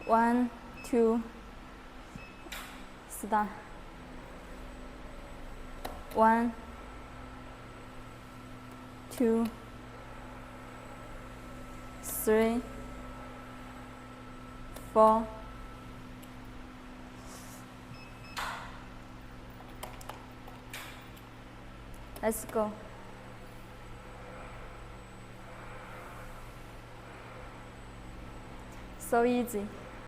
1, 2, start. 1, 2, 3, 4. Let's go. So easy.